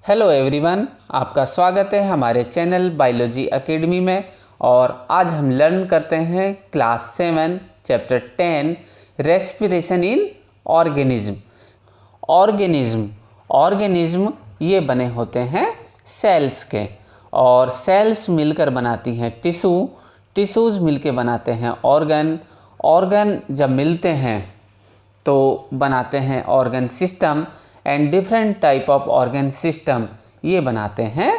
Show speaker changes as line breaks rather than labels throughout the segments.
Hello everyone, आपका स्वागत है हमारे चैनल बायोलॉजी एकेडमी में। और आज हम लर्न करते हैं class 7 chapter 10 respiration in organism. Organism ये बने होते हैं सेल्स के, और सेल्स मिलकर बनाती हैं टिश्यूज़ मिलकर बनाते हैं ऑर्गन जब मिलते हैं तो बनाते हैं organ system, and different type of organ system ये बनाते हैं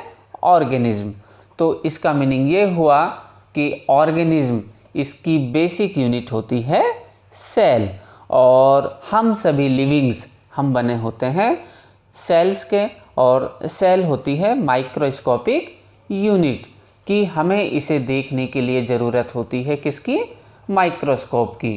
ऑर्गेनिज्म। तो इसका मीनिंग ये हुआ कि ऑर्गेनिज्म इसकी बेसिक यूनिट होती है सेल, और हम सभी लिविंग्स हम बने होते हैं सेल्स के, और सेल होती है माइक्रोस्कोपिक यूनिट कि हमें इसे देखने के लिए ज़रूरत होती है किसकी? माइक्रोस्कोप की।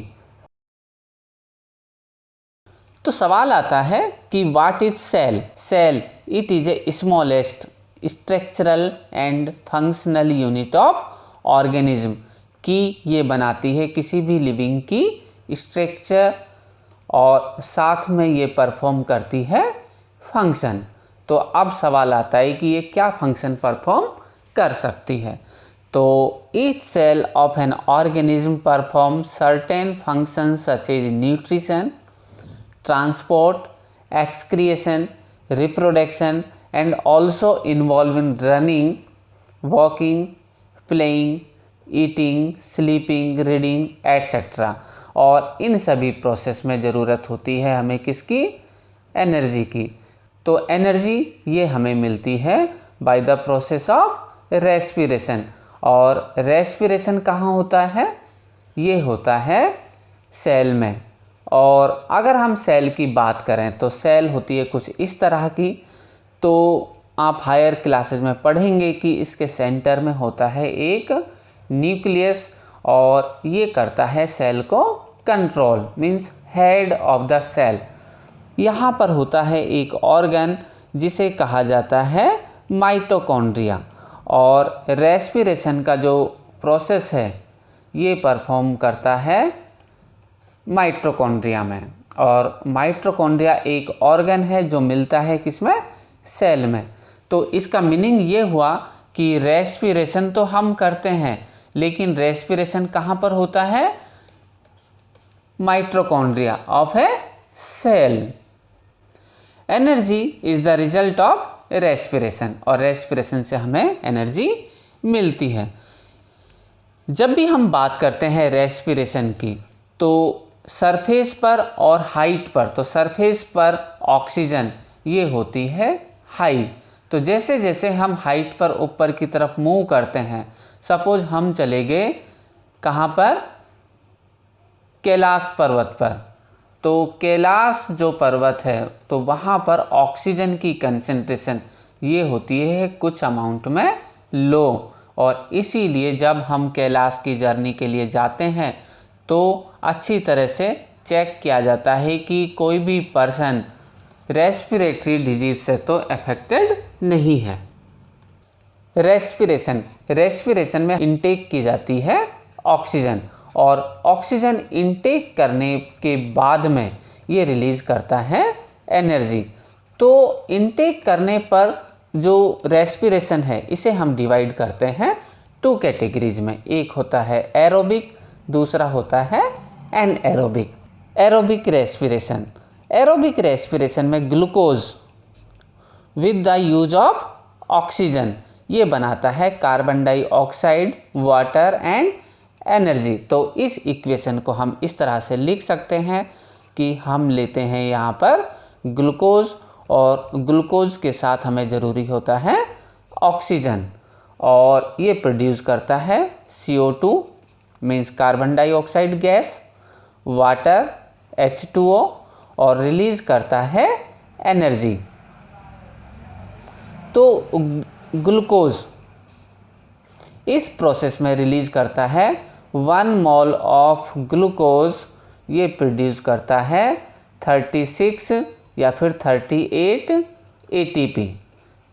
तो सवाल आता है कि what is cell? It is a smallest structural and functional unit of organism, कि ये बनाती है किसी भी लिविंग की स्ट्रक्चर और साथ में ये परफॉर्म करती है फंक्शन। तो अब सवाल आता है कि ये क्या फंक्शन परफॉर्म कर सकती है। तो each cell of an organism perform certain functions such as nutrition, transport, excretion, reproduction, and also involve in running, walking, playing, eating, sleeping, reading, etc. और इन सभी प्रोसेस में ज़रूरत होती है हमें किसकी? एनर्जी की। तो एनर्जी ये हमें मिलती है by the process of respiration. और रेस्पिरेशन कहाँ होता है? ये होता है सेल में। और अगर हम सेल की बात करें तो सेल होती है कुछ इस तरह की। तो आप हायर क्लासेस में पढ़ेंगे कि इसके सेंटर में होता है एक न्यूक्लियस, और ये करता है सेल को control, means head of the cell. यहाँ पर होता है एक ऑर्गन जिसे कहा जाता है माइटोकॉन्ड्रिया, और रेस्पिरेशन का जो प्रोसेस है ये परफॉर्म करता है माइटोकॉन्ड्रिया में। और माइटोकॉन्ड्रिया एक ऑर्गन है जो मिलता है किसमें? सेल में। तो इसका मीनिंग ये हुआ कि रेस्पिरेशन तो हम करते हैं, लेकिन रेस्पिरेशन कहाँ पर होता है? Mitochondria of a cell. Energy is the result of respiration, और रेस्पिरेशन से हमें एनर्जी मिलती है। जब भी हम बात करते हैं रेस्पिरेशन की, तो सरफेस पर और हाइट पर, तो सरफेस पर ऑक्सीजन ये होती है हाई। तो जैसे जैसे हम हाइट पर ऊपर की तरफ मूव करते हैं, सपोज हम चले गए कहाँ पर? कैलाश पर्वत पर। तो कैलाश जो पर्वत है तो वहाँ पर ऑक्सीजन की कंसंट्रेशन ये होती है कुछ अमाउंट में लो, और इसीलिए जब हम कैलाश की जर्नी के लिए जाते हैं तो अच्छी तरह से चेक किया जाता है कि कोई भी पर्सन रेस्पिरेटरी डिजीज से तो अफेक्टेड नहीं है। रेस्पिरेशन में इनटेक की जाती है ऑक्सीजन, और ऑक्सीजन इनटेक करने के बाद में ये रिलीज़ करता है एनर्जी। तो इनटेक करने पर जो रेस्पिरेशन है इसे हम डिवाइड करते हैं 2 कैटेगरीज में। एक होता है एरोबिक, दूसरा होता है एनएरोबिक। एरोबिक रेस्पिरेशन में glucose with the use of oxygen ये बनाता है carbon dioxide, water and energy. तो इस इक्वेशन को हम इस तरह से लिख सकते हैं कि हम लेते हैं यहाँ पर ग्लूकोज, और ग्लूकोज के साथ हमें ज़रूरी होता है ऑक्सीजन, और ये प्रोड्यूस करता है CO2 means carbon dioxide gas, water H2O, और रिलीज़ करता है एनर्जी। तो ग्लूकोज इस प्रोसेस में रिलीज़ करता है 1 मोल ऑफ ग्लूकोज ये प्रोड्यूस करता है 36 या फिर 38 ATP।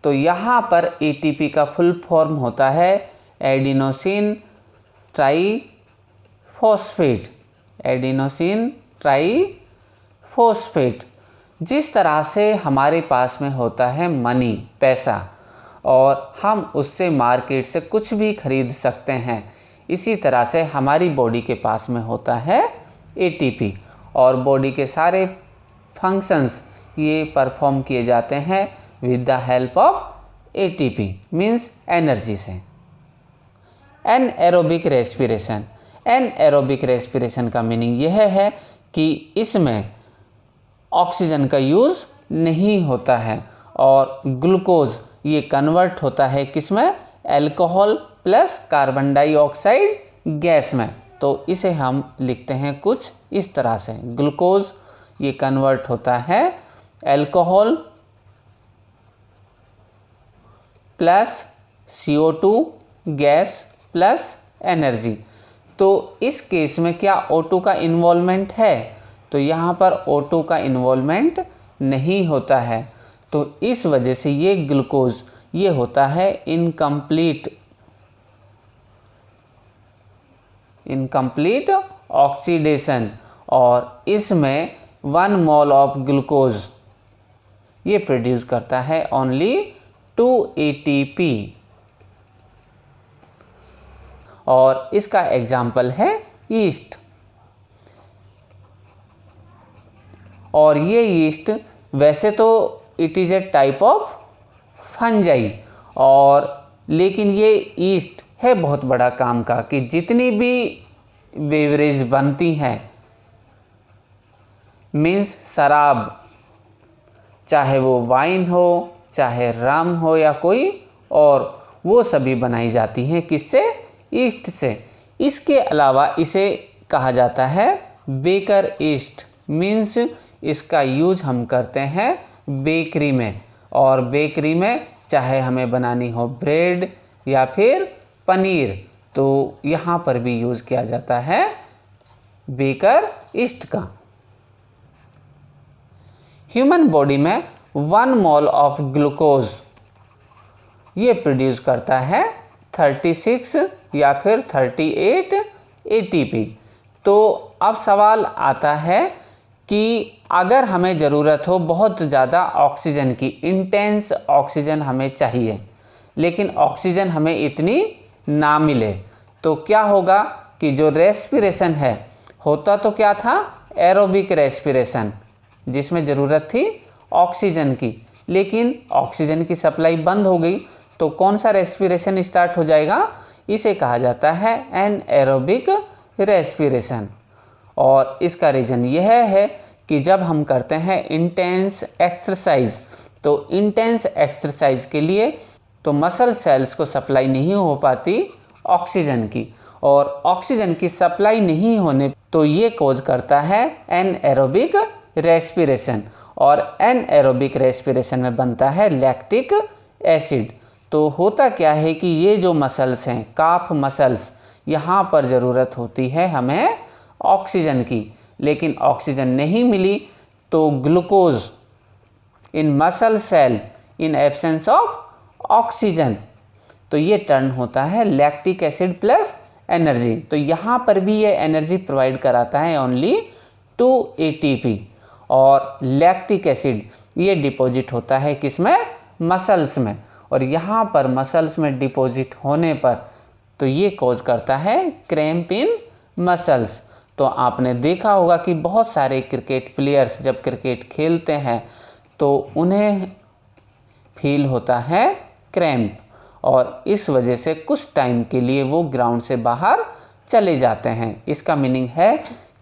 तो यहाँ पर ATP का फुल फॉर्म होता है एडिनोसिन ट्राईफॉस्फेट। जिस तरह से हमारे पास में होता है मनी, पैसा, और हम उससे मार्केट से कुछ भी खरीद सकते हैं, इसी तरह से हमारी बॉडी के पास में होता है एटीपी, और बॉडी के सारे फंक्शंस ये परफॉर्म किए जाते हैं with the help of ATP, means energy से। एनएरोबिक रेस्पिरेशन, एनएरोबिक रेस्पिरेशन का मीनिंग यह है कि इसमें ऑक्सीजन का यूज़ नहीं होता है और ग्लूकोज ये कन्वर्ट होता है किसमें, alcohol plus carbon dioxide gas में। तो इसे हम लिखते हैं कुछ इस तरह से, ग्लूकोज ये कन्वर्ट होता है alcohol plus CO2 gas plus energy. तो इस केस में क्या O2 का इन्वॉल्वमेंट है, तो यहाँ पर O2 का इन्वॉल्वमेंट नहीं होता है, तो इस वजह से ये ग्लूकोज ये होता है इनकम्प्लीट ऑक्सीडेशन, और इसमें 1 मोल ऑफ ग्लूकोज ये प्रोड्यूस करता है ओनली 2 ATP, और इसका एग्जाम्पल है यीस्ट। और ये यीस्ट वैसे तो it is a type of fungi, और लेकिन ये यीस्ट है बहुत बड़ा काम का कि जितनी भी बेवरेज बनती हैं, मीन्स शराब, चाहे वो वाइन हो, चाहे रम हो या कोई और, वो सभी बनाई जाती हैं किससे, ईस्ट से। इसके अलावा इसे कहा जाता है बेकर ईस्ट, मीन्स इसका यूज हम करते हैं बेकरी में, और बेकरी में चाहे हमें बनानी हो ब्रेड या फिर पनीर, तो यहाँ पर भी यूज़ किया जाता है बेकर ईस्ट का। ह्यूमन बॉडी में 1 मोल ऑफ ग्लूकोज ये प्रोड्यूस करता है 36 या फिर 38 ATP। तो अब सवाल आता है कि अगर हमें ज़रूरत हो बहुत ज़्यादा ऑक्सीजन की, इंटेंस ऑक्सीजन हमें चाहिए, लेकिन ऑक्सीजन हमें इतनी ना मिले, तो क्या होगा कि जो रेस्पिरेशन है, होता तो क्या था एरोबिक रेस्पिरेशन, जिसमें ज़रूरत थी ऑक्सीजन की, लेकिन ऑक्सीजन की सप्लाई बंद हो गई, तो कौन सा रेस्पिरेशन स्टार्ट हो जाएगा, इसे कहा जाता है एनएरोबिक रेस्पिरेशन। और इसका रीज़न यह है कि जब हम करते हैं इंटेंस एक्सरसाइज, तो इंटेंस एक्सरसाइज के लिए तो मसल सेल्स को सप्लाई नहीं हो पाती ऑक्सीजन की, और ऑक्सीजन की सप्लाई नहीं होने तो ये कॉज करता है एनएरोबिक रेस्पिरेशन, और एनएरोबिक रेस्पिरेशन में बनता है लैक्टिक एसिड। तो होता क्या है कि ये जो मसल्स हैं, काफ मसल्स, यहाँ पर ज़रूरत होती है हमें ऑक्सीजन की, लेकिन ऑक्सीजन नहीं मिली तो glucose in muscle cell in absence of oxygen, तो ये टर्न होता है लैक्टिक एसिड प्लस एनर्जी। तो यहाँ पर भी ये एनर्जी प्रोवाइड कराता है ओनली 2 ATP, और लैक्टिक एसिड ये डिपॉजिट होता है किसमें, मसल्स में, और यहाँ पर मसल्स में डिपॉजिट होने पर तो ये कॉज करता है क्रैम्प इन मसल्स। तो आपने देखा होगा कि बहुत सारे क्रिकेट प्लेयर्स जब क्रिकेट खेलते हैं तो उन्हें फील होता है क्रैम्प, और इस वजह से कुछ टाइम के लिए वो ग्राउंड से बाहर चले जाते हैं। इसका मीनिंग है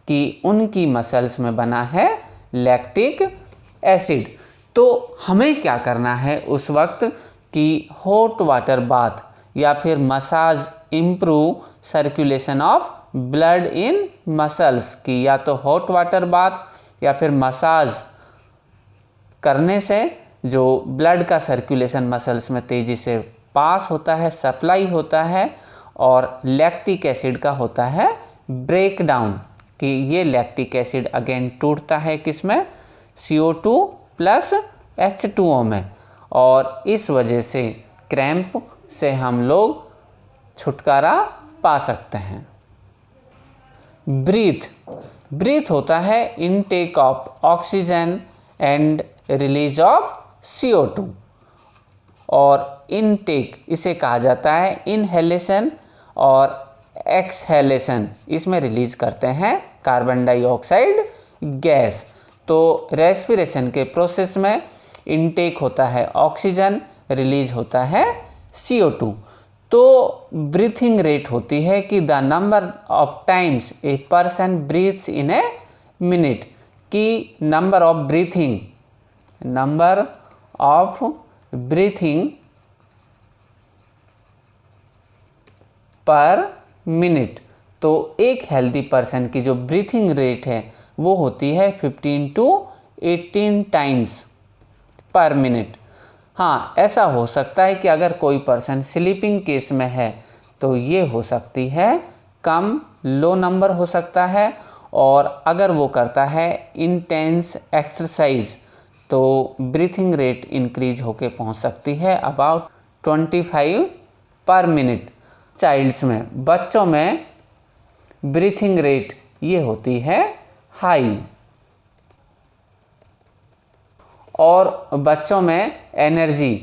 कि उनकी मसल्स में बना है लैक्टिक एसिड। तो हमें क्या करना है उस वक्त कि हॉट वाटर बाथ या फिर massage improve circulation of blood in muscles की, या तो हॉट वाटर बाथ या फिर मसाज करने से जो ब्लड का सर्कुलेशन मसल्स में तेज़ी से पास होता है, सप्लाई होता है, और लैक्टिक एसिड का होता है ब्रेक डाउन, कि ये लैक्टिक एसिड अगेन टूटता है किसमें, CO2 प्लस H2O में, और इस वजह से क्रैम्प से हम लोग छुटकारा पा सकते हैं। ब्रीथ होता है intake of oxygen and release of CO2। और इनटेक इसे कहा जाता है इनहेलेशन और एक्सहेलेशन, इसमें रिलीज करते हैं कार्बन डाइऑक्साइड गैस। तो रेस्पिरेशन के प्रोसेस में इनटेक होता है ऑक्सीजन, रिलीज होता है CO2। तो ब्रीथिंग रेट होती है कि the number of times a person breathes in a minute, कि number of breathing per minute. तो एक हेल्दी पर्सन की जो ब्रीथिंग रेट है वो होती है 15 to 18 टाइम्स पर मिनट। हाँ, ऐसा हो सकता है कि अगर कोई पर्सन स्लीपिंग केस में है तो ये हो सकती है कम, लो नंबर हो सकता है। और अगर वो करता है इंटेंस एक्सरसाइज तो ब्रीथिंग रेट इंक्रीज होके पहुंच सकती है अबाउट 25 पर मिनट। चाइल्ड्स में, बच्चों में ब्रीथिंग रेट ये होती है हाई, और बच्चों में एनर्जी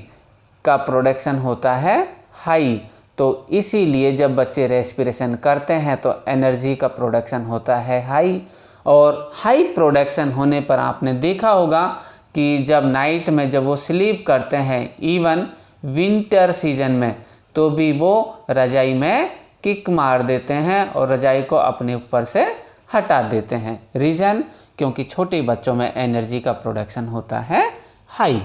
का प्रोडक्शन होता है हाई। तो इसीलिए जब बच्चे रेस्पिरेशन करते हैं तो एनर्जी का प्रोडक्शन होता है हाई। और हाई प्रोडक्शन होने पर आपने देखा होगा कि जब नाइट में जब वो स्लीप करते हैं, इवन विंटर सीजन में, तो भी वो रजाई में किक मार देते हैं और रजाई को अपने ऊपर से हटा देते हैं। रीज़न, क्योंकि छोटे बच्चों में एनर्जी का प्रोडक्शन होता है high.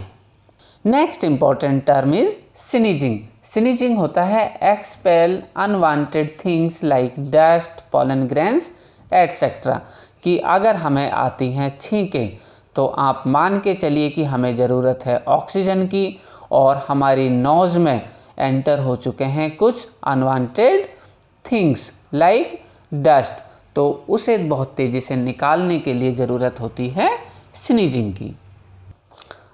Next important term is sneezing. Sneezing होता है expel unwanted things like dust, pollen grains etcetera, कि अगर हमें आती हैं छींकें तो आप मान के चलिए कि हमें ज़रूरत है ऑक्सीजन की और हमारी नोज़ में एंटर हो चुके हैं कुछ अनवांटेड थिंग्स लाइक डस्ट, तो उसे बहुत तेज़ी से निकालने के लिए ज़रूरत होती है स्नीजिंग की।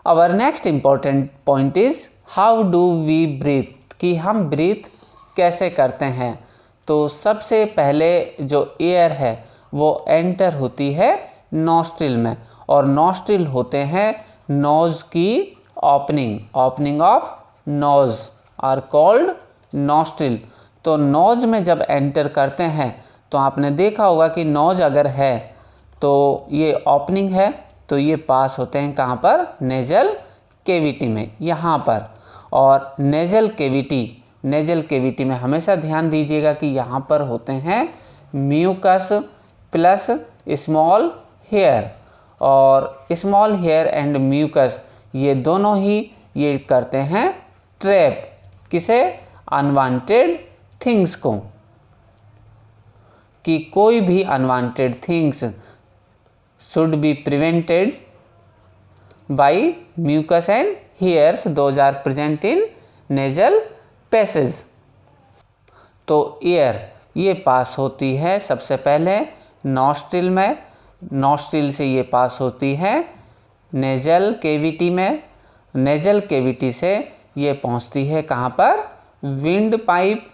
Our next important point is how do we breathe, कि हम ब्रीथ कैसे करते हैं। तो सबसे पहले जो एयर है वो एंटर होती है नॉस्ट्रिल में, और नॉस्ट्रिल होते हैं नोज़ की opening of nose are called nostril. तो नोज़ में जब एंटर करते हैं तो आपने देखा होगा कि नोज़ अगर है तो ये ओपनिंग है, तो ये पास होते हैं कहाँ पर, नेजल केविटी में, यहाँ पर। और नेजल केविटी में हमेशा ध्यान दीजिएगा कि यहाँ पर होते हैं म्यूकस प्लस स्मॉल हेयर, और स्मॉल हेयर एंड म्यूकस ये दोनों ही ये करते हैं ट्रैप, किसे, अनवांटेड थिंग्स को, कि कोई भी unwanted things should be prevented by mucus and hairs, those are present in nasal passage। तो एयर ये पास होती है सबसे पहले नॉस्ट्रिल में, नॉस्ट्रिल से ये पास होती है नेजल केविटी में, नेजल केविटी से ये पहुंचती है कहाँ पर, विंड पाइप,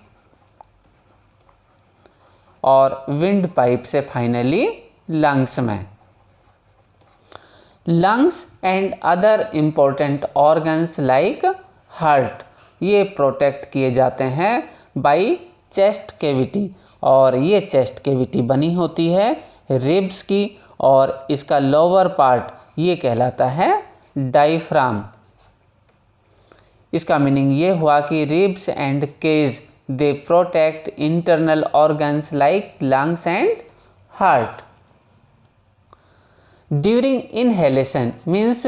और विंड पाइप से फाइनली लंग्स में। Lungs and other important organs like heart ये प्रोटेक्ट किए जाते हैं बाय चेस्ट कैविटी, और ये चेस्ट कैविटी बनी होती है रिब्स की, और इसका लोअर पार्ट ये कहलाता है डायफ्राम। इसका मीनिंग ये हुआ कि ribs and cage they protect internal organs like lungs and heart. During inhalation means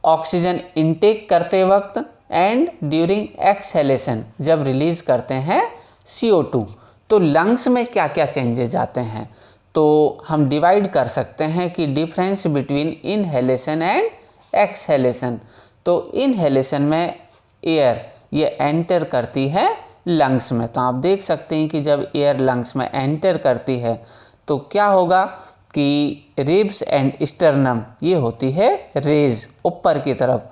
oxygen intake करते वक्त, एंड ड्यूरिंग एक्सहेलेशन जब रिलीज करते हैं CO2। तो लंग्स में क्या क्या चेंजेज आते हैं, तो हम डिवाइड कर सकते हैं कि difference between inhalation and exhalation. तो इनहेलेशन में एयर ये एंटर करती है लंग्स में, तो आप देख सकते हैं कि जब एयर लंग्स में एंटर करती है तो क्या होगा कि रिब्स एंड स्टर्नम ये होती है रेज ऊपर की तरफ,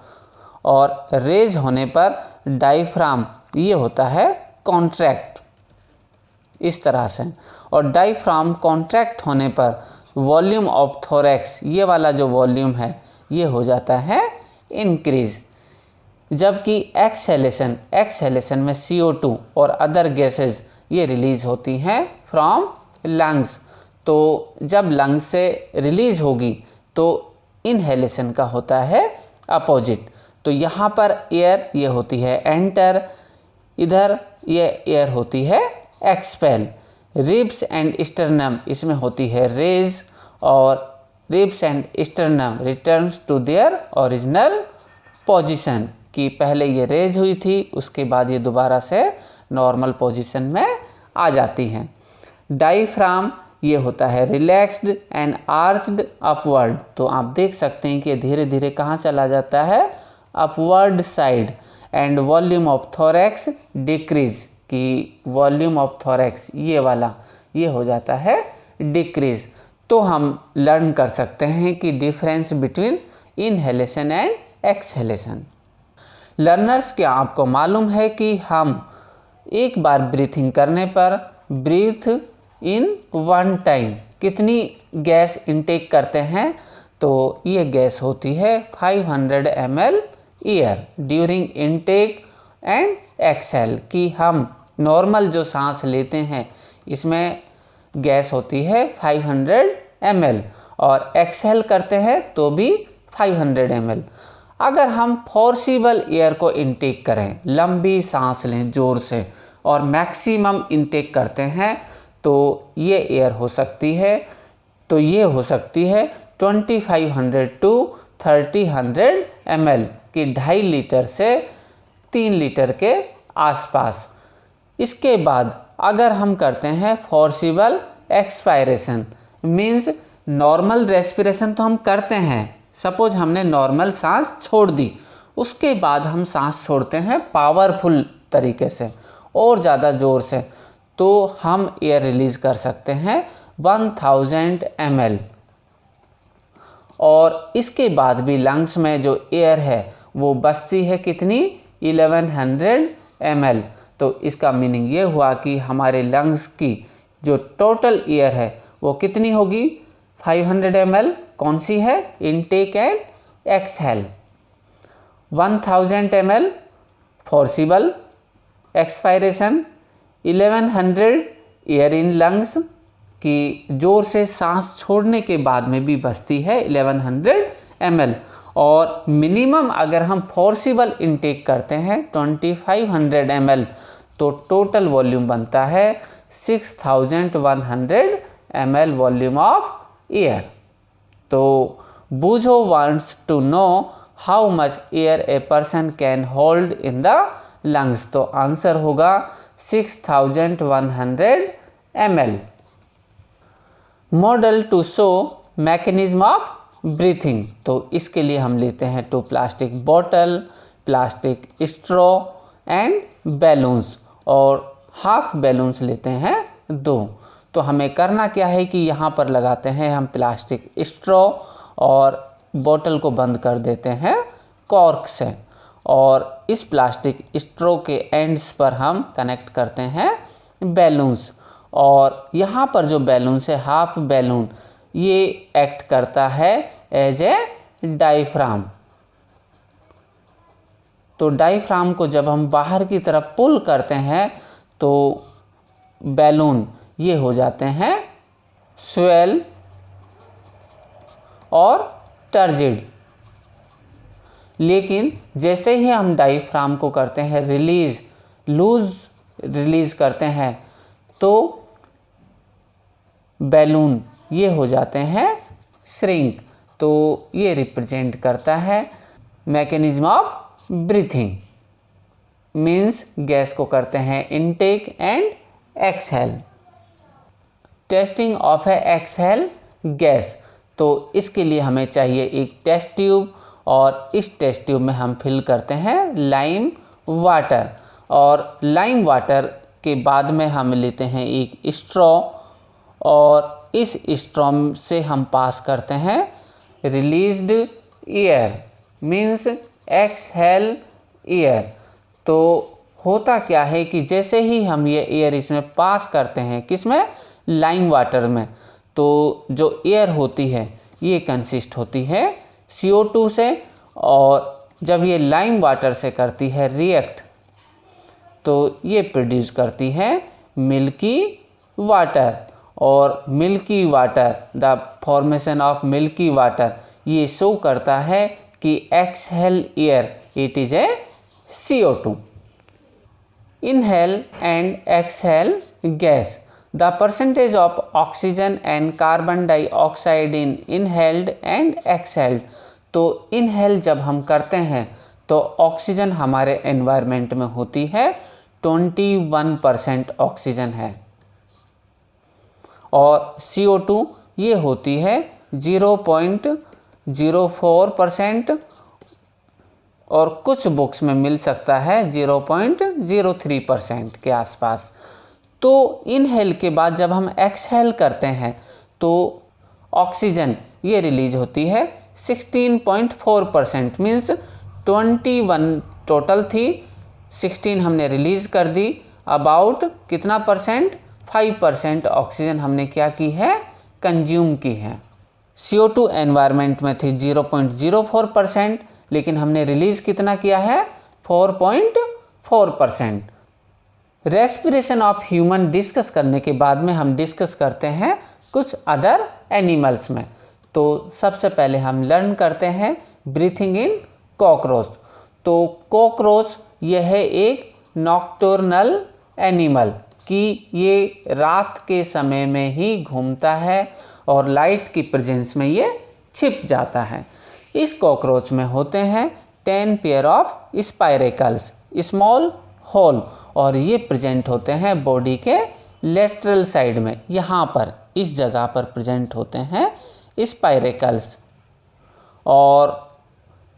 और रेज होने पर डायफ्राम ये होता है कॉन्ट्रैक्ट इस तरह से, और डायफ्राम कॉन्ट्रैक्ट होने पर वॉल्यूम ऑफ थोरैक्स, ये वाला जो वॉल्यूम है ये हो जाता है इंक्रीज। जबकि एक्सहेलेशन में CO2 और अदर गैसेस ये रिलीज होती हैं फ्रॉम लंग्स। तो जब लंग्स से रिलीज होगी तो इनहेलेशन का होता है अपोजिट। तो यहाँ पर एयर ये होती है एंटर, इधर ये एयर होती है एक्सपेल। रिब्स एंड स्टर्नम इसमें होती है रेज, और ribs and sternum returns to their original position, कि पहले ये रेज हुई थी उसके बाद ये दोबारा से नॉर्मल पोजीशन में आ जाती हैं। डायफ्राम ये होता है रिलैक्स्ड एंड आर्च्ड अपवर्ड। तो आप देख सकते हैं कि धीरे धीरे कहाँ चला जाता है, upward side. And volume of thorax decrease, कि वॉल्यूम ऑफ थोरैक्स ये वाला ये हो जाता है डिक्रीज। तो हम लर्न कर सकते हैं कि difference between inhalation and exhalation. Learners, क्या आपको मालूम है कि हम एक बार ब्रीथिंग करने पर ब्रीथ इन वन टाइम कितनी गैस इनटेक करते हैं? तो ये गैस होती है 500 ml air during intake and exhale, कि हम नॉर्मल जो सांस लेते हैं इसमें गैस होती है 500 ml और एक्सहेल करते हैं तो भी 500 ml। अगर हम फोर्सिबल एयर को इनटेक करें, लंबी सांस लें ज़ोर से और मैक्सिमम इनटेक करते हैं, तो ये एयर हो सकती है, तो ये हो सकती है 2500 टू 3000 ml की 2.5 लीटर से 3 लीटर के आसपास। इसके बाद अगर हम करते हैं forcible expiration, means normal respiration तो हम करते हैं, सपोज हमने नॉर्मल सांस छोड़ दी, उसके बाद हम सांस छोड़ते हैं पावरफुल तरीके से और ज़्यादा ज़ोर से, तो हम एयर रिलीज़ कर सकते हैं 1000 ml। और इसके बाद भी लंग्स में जो एयर है वो बचती है कितनी, 1100 ml। तो इसका मीनिंग ये हुआ कि हमारे लंग्स की जो टोटल एयर है वो कितनी होगी, 500 ml। कौन सी है, intake and exhale. 1000 ml forcible expiration, 1100 air in lungs की जोर से सांस छोड़ने के बाद में भी बचती है 1100 ml। और मिनिमम अगर हम फोर्सिबल इनटेक करते हैं 2500 ml, तो टोटल वॉल्यूम बनता है 6100 ml वॉल्यूम ऑफ एयर। तो Boojho wants to know how much air a person can hold in the lungs, तो आंसर होगा 6100 ml। Model to show mechanism of breathing, तो इसके लिए हम लेते हैं 2 plastic bottle, plastic straw and balloons, और हाफ बैलून्स लेते हैं 2। तो हमें करना क्या है कि यहाँ पर लगाते हैं हम प्लास्टिक स्ट्रॉ और बोतल को बंद कर देते हैं कॉर्क से, और इस प्लास्टिक स्ट्रॉ के एंड्स पर हम कनेक्ट करते हैं बैलून्स। और यहाँ पर जो बैलून्स है, हाफ बैलून, ये एक्ट करता है एज ए डायफ्राम। तो डायफ्राम को जब हम बाहर की तरफ पुल करते हैं तो बैलून ये हो जाते हैं स्वेल और टर्जिड। लेकिन जैसे ही हम डायफ्राम को करते हैं रिलीज, लूज रिलीज करते हैं, तो बैलून ये हो जाते हैं श्रिंक। तो ये रिप्रेजेंट करता है mechanism of breathing, means gas को करते हैं intake and exhale. Testing of है एक्सहेल गैस, तो इसके लिए हमें चाहिए एक टेस्ट ट्यूब, और इस टेस्ट ट्यूब में हम फिल करते हैं लाइम वाटर, और लाइम वाटर के बाद में हम लेते हैं एक स्ट्रॉ, और इस स्ट्रॉ से हम पास करते हैं released air, means exhale air. तो होता क्या है कि जैसे ही हम ये एयर इसमें पास करते हैं, किसमें, लाइम वाटर में, तो जो एयर होती है ये कंसिस्ट होती है CO2 से, और जब ये लाइम वाटर से करती है रिएक्ट तो ये प्रोड्यूस करती है मिल्की वाटर। और milky water, the formation of milky water, ये शो करता है कि exhale air it is A CO2। Inhale and exhale gas, the percentage of oxygen and carbon dioxide in inhaled and exhaled. तो inhale जब हम करते हैं तो ऑक्सीजन हमारे एनवायरनमेंट में होती है 21% ऑक्सीजन है, और CO2 ये होती है 0.04%, और कुछ बुक्स में मिल सकता है 0.03% के आसपास। तो इनहेल के बाद जब हम एक्सहेल करते हैं तो ऑक्सीजन ये रिलीज होती है 16.4%, मीन्स 21 टोटल थी, 16 हमने रिलीज कर दी। अबाउट कितना परसेंट? 5% ऑक्सीजन हमने क्या की है? कंज्यूम की है। CO2 एनवायरनमेंट में थी 0.04%, लेकिन हमने रिलीज कितना किया है? 4.4%। रेस्पिरेशन ऑफ ह्यूमन डिस्कस करने के बाद में हम डिस्कस करते हैं कुछ अदर एनिमल्स में। तो सबसे पहले हम लर्न करते हैं ब्रीथिंग इन कॉकरोच। तो कॉकरोच यह है एक नॉक्टर्नल एनिमल कि ये रात के समय में ही घूमता है और लाइट की प्रेजेंस में ये छिप जाता है। इस कॉकरोच में होते हैं 10 pair of spiracles, small hole, और ये प्रेजेंट होते हैं बॉडी के लेटरल साइड में, यहाँ पर इस जगह पर प्रेजेंट होते हैं स्पाइरेकल्स, और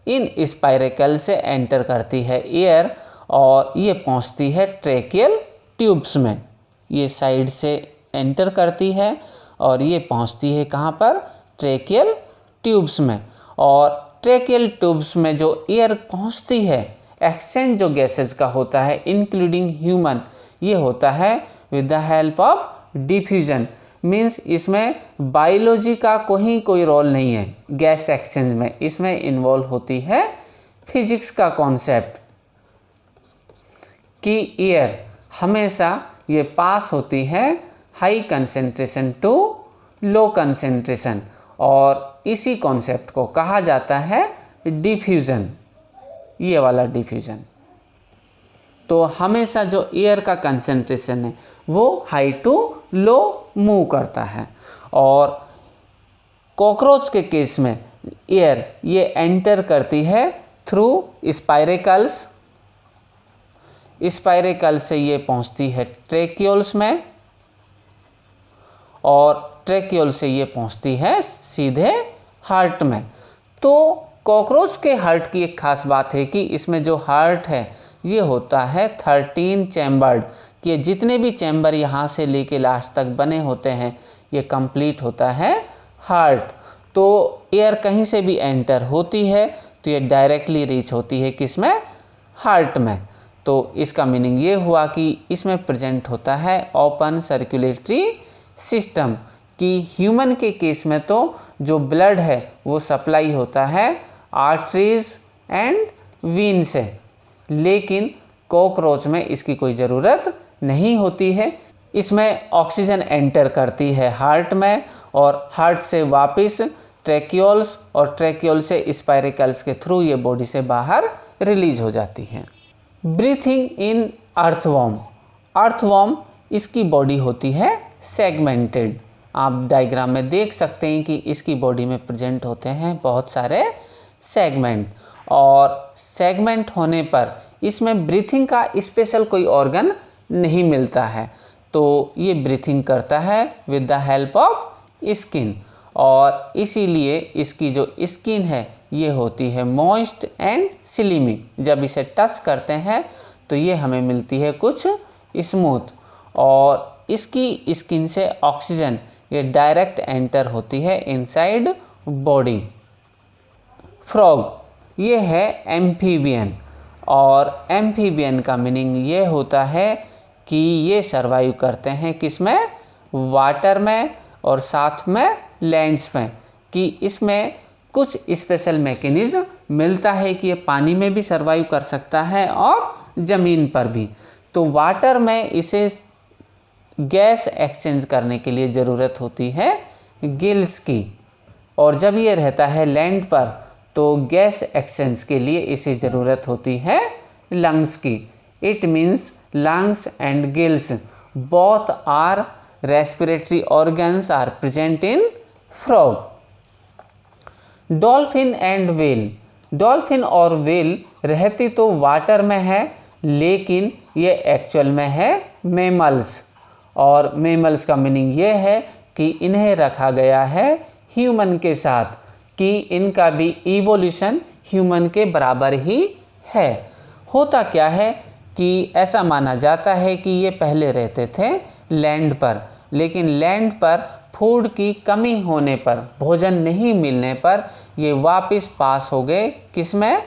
इन स्पाइरेकल से एंटर करती है एयर और ये पहुँचती है ट्रेकियल ट्यूब्स में। ये साइड से एंटर करती है और ये पहुँचती है कहाँ पर? ट्रेकियल ट्यूब्स में। और ट्रेकियल ट्यूब्स में जो एयर पहुँचती है, एक्सचेंज जो गैसेज का होता है इंक्लूडिंग ह्यूमन, ये होता है with the help of diffusion. Means इसमें बायोलॉजी का कोई रोल नहीं है गैस एक्सचेंज में, इसमें इन्वॉल्व होती है फिजिक्स का कॉन्सेप्ट कि एयर हमेशा ये पास होती है high concentration to low concentration, और इसी कॉन्सेप्ट को कहा जाता है डिफ्यूजन, ये वाला डिफ्यूजन। तो हमेशा जो एयर का कंसेंट्रेशन है वो हाई टू लो मूव करता है, और कॉकरोच के केस में एयर ये एंटर करती है थ्रू स्पाइरेकल्स, स्पाइरेकल से ये पहुंचती है ट्रेक्यूल्स में, और ट्रेक्यूल से ये पहुंचती है सीधे हार्ट में। तो कॉकरोच के हार्ट की एक खास बात है कि इसमें जो हार्ट है ये होता है 13 चैम्बर्ड, कि जितने भी चैम्बर यहाँ से लेके लास्ट तक बने होते हैं ये कंप्लीट होता है हार्ट। तो एयर कहीं से भी एंटर होती है तो ये डायरेक्टली रीच होती है किसमें? हार्ट में। तो इसका मीनिंग ये हुआ कि इसमें प्रेजेंट होता है ओपन सर्कुलेटरी सिस्टम, कि ह्यूमन के केस में तो जो ब्लड है वो सप्लाई होता है आर्टरीज एंड वीन से, लेकिन कॉकरोच में इसकी कोई ज़रूरत नहीं होती है। इसमें ऑक्सीजन एंटर करती है हार्ट में, और हार्ट से वापस ट्रेक्यूल्स, और ट्रेक्यूल से स्पाइरेकल्स के थ्रू ये बॉडी से बाहर रिलीज हो जाती है। ब्रीथिंग इन अर्थवॉर्म, अर्थवॉर्म इसकी बॉडी होती है सेगमेंटेड। आप डायग्राम में देख सकते हैं कि इसकी बॉडी में प्रेजेंट होते हैं बहुत सारे सेगमेंट, और सेगमेंट होने पर इसमें ब्रीथिंग का स्पेशल कोई ऑर्गन नहीं मिलता है, तो ये ब्रीथिंग करता है with the help of skin, और इसीलिए इसकी जो स्किन है ये होती है मॉइस्ट एंड स्लिमी। जब इसे टच करते हैं तो ये हमें मिलती है कुछ स्मूथ, और इसकी स्किन से ऑक्सीजन ये डायरेक्ट एंटर होती है इनसाइड बॉडी। फ्रॉग ये है एम्फीबियन, और एम्फीबियन का मीनिंग ये होता है कि ये सरवाइव करते हैं किसमें? वाटर में, और साथ में लैंड्स में, कि इसमें कुछ स्पेशल मैकेनिज्म मिलता है कि ये पानी में भी सर्वाइव कर सकता है और ज़मीन पर भी। तो वाटर में इसे गैस एक्सचेंज करने के लिए ज़रूरत होती है गिल्स की, और जब ये रहता है लैंड पर तो गैस एक्सचेंज के लिए इसे ज़रूरत होती है लंग्स की। It means lungs and gills both are respiratory organs are present in frog. Dolphin and whale, dolphin और व्हेल रहती तो वाटर में है, लेकिन ये एक्चुअल में है मैमल्स, और मैमल्स का मीनिंग ये है कि इन्हें रखा गया है ह्यूमन के साथ, कि इनका भी इवोल्यूशन ह्यूमन के बराबर ही है। होता क्या है कि ऐसा माना जाता है कि ये पहले रहते थे लैंड पर, लेकिन लैंड पर फूड की कमी होने पर, भोजन नहीं मिलने पर ये वापस पास हो गए किसमें,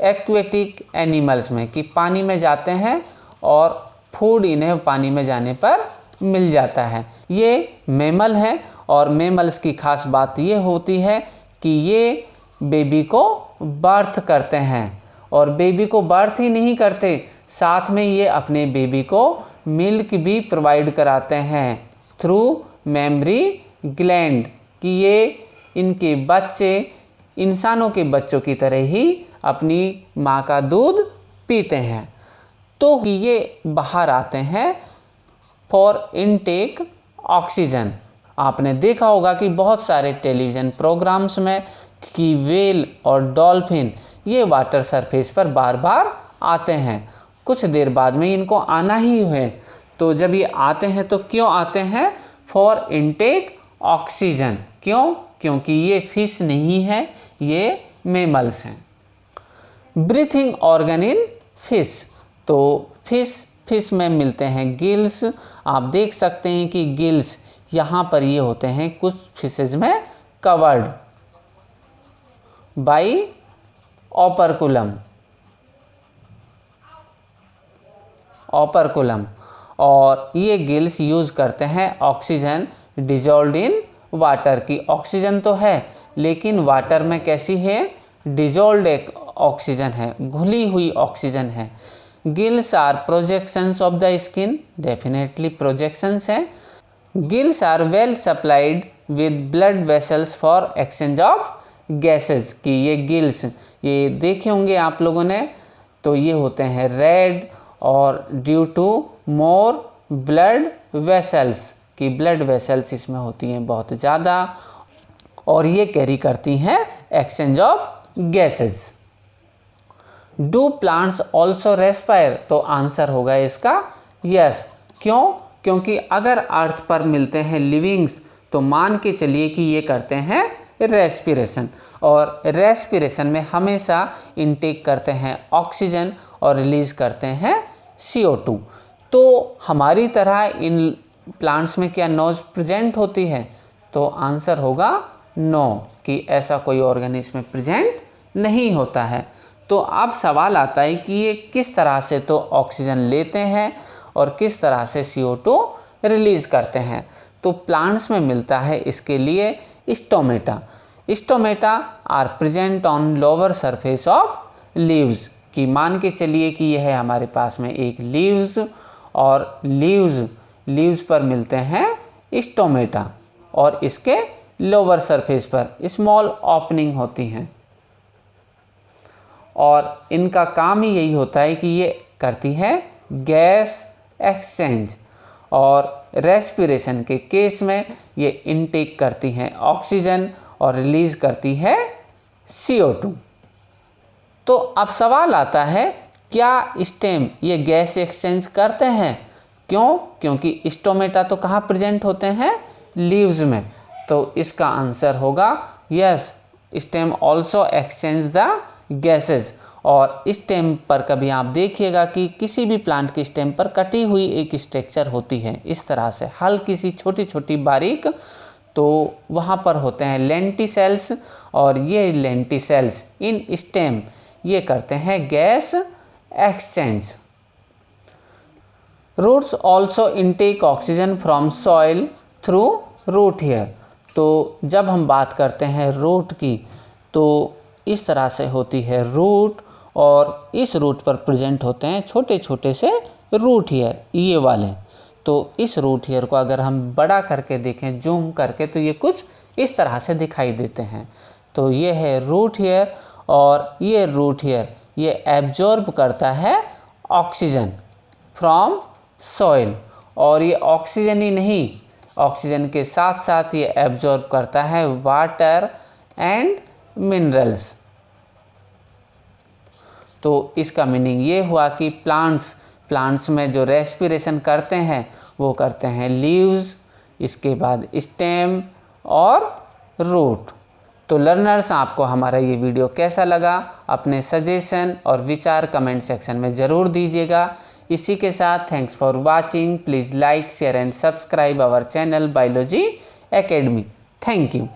एक्वेटिक एनिमल्स में, कि पानी में जाते हैं और फूड इन्हें पानी में जाने पर मिल जाता है। ये मैमल हैं, और मैमल्स की खास बात ये होती है कि ये बेबी को बर्थ करते हैं, और बेबी को बर्थ ही नहीं करते, साथ में ये अपने बेबी को मिल्क भी प्रोवाइड कराते हैं थ्रू मेमरी ग्लैंड, कि ये इनके बच्चे इंसानों के बच्चों की तरह ही अपनी माँ का दूध पीते हैं। तो ये बाहर आते हैं फॉर इनटेक ऑक्सीजन। आपने देखा होगा कि बहुत सारे टेलीविज़न प्रोग्राम्स में कि व्हेल और डॉल्फिन ये वाटर सरफेस पर बार बार आते हैं, कुछ देर बाद में इनको आना ही है। तो जब ये आते हैं तो क्यों आते हैं, फॉर इनटेक ऑक्सीजन। क्यों, क्योंकि ये फिश नहीं है, ये मैमल्स हैं। ब्रीथिंग ऑर्गन इन फिश, तो फिश में मिलते हैं गिल्स। आप देख सकते हैं कि गिल्स यहाँ पर ये होते हैं कुछ फिशेज में कवर्ड बाई ऑपरकुलम, और ये गिल्स यूज़ करते हैं ऑक्सीजन डिजॉल्व्ड इन वाटर की। ऑक्सीजन तो है, लेकिन वाटर में कैसी है, डिजॉल्व्ड एक ऑक्सीजन है, घुली हुई ऑक्सीजन है। Gills are projections of the skin, definitely projections हैं। Gills are well supplied with blood vessels for exchange of gases, कि ये गिल्स ये देखे होंगे आप लोगों ने, तो ये होते हैं रेड, और due to more blood vessels, कि ब्लड वेसल्स इसमें होती हैं बहुत ज़्यादा, और ये कैरी करती हैं exchange of gases. Do plants also respire, तो आंसर होगा इसका यस। क्यों, क्योंकि अगर अर्थ पर मिलते हैं लिविंग्स तो मान के चलिए कि ये करते हैं रेस्पिरेशन, और रेस्पिरेशन में हमेशा इनटेक करते हैं ऑक्सीजन और रिलीज करते हैं CO2। तो हमारी तरह इन प्लांट्स में क्या नोज प्रेजेंट होती है, तो आंसर होगा नो, कि ऐसा कोई ऑर्गन इसमें प्रेजेंट नहीं होता है। तो अब सवाल आता है कि ये किस तरह से तो ऑक्सीजन लेते हैं और किस तरह से CO2 रिलीज़ करते हैं। तो प्लांट्स में मिलता है इसके लिए stomata. Stomata are present on lower surface of leaves, कि मान के चलिए कि यह है हमारे पास में एक लीव्स, और लीव्स पर मिलते हैं स्टोमेटा, और इसके लोअर सरफेस पर स्मॉल ओपनिंग होती हैं, और इनका काम ही यही होता है कि ये करती है गैस एक्सचेंज, और रेस्पिरेशन के केस में ये इनटेक करती हैं ऑक्सीजन और रिलीज़ करती है CO2। तो अब सवाल आता है, क्या स्टेम ये गैस एक्सचेंज करते हैं? क्यों, क्योंकि स्टोमेटा तो कहाँ प्रेजेंट होते हैं, लीव्स में। तो इसका आंसर होगा yes, stem also exchange the gases. और स्टेम पर कभी आप देखिएगा कि किसी भी प्लांट के स्टेम पर कटी हुई एक स्ट्रक्चर होती है, इस तरह से हल्की सी छोटी छोटी बारीक, तो वहाँ पर होते हैं लेंटिसेल्स, और ये लेंटिसेल्स इन स्टेम ये करते हैं gas exchange. Roots also intake oxygen from soil, through root hair. तो जब हम बात करते हैं रूट की तो इस तरह से होती है रूट, और इस रूट पर प्रेजेंट होते हैं छोटे छोटे से रूट हेयर, ये वाले। तो इस रूट हेयर को अगर हम बड़ा करके देखें, जूम करके, तो ये कुछ इस तरह से दिखाई देते हैं। तो ये है रूट हेयर, और ये रूट हेयर ये एब्जॉर्ब करता है ऑक्सीजन फ्रॉम सॉइल, और ये ऑक्सीजन ही नहीं, ऑक्सीजन के साथ साथ ये एब्जॉर्ब करता है वाटर एंड मिनरल्स। तो इसका मीनिंग ये हुआ कि प्लांट्स में जो रेस्पिरेशन करते हैं वो करते हैं लीव्स, इसके बाद स्टेम और रूट। तो लर्नर्स, आपको हमारा ये वीडियो कैसा लगा? अपने सजेशन और विचार कमेंट सेक्शन में ज़रूर दीजिएगा। इसी के साथ thanks for watching. Please like, share and subscribe our channel biology academy. Thank you.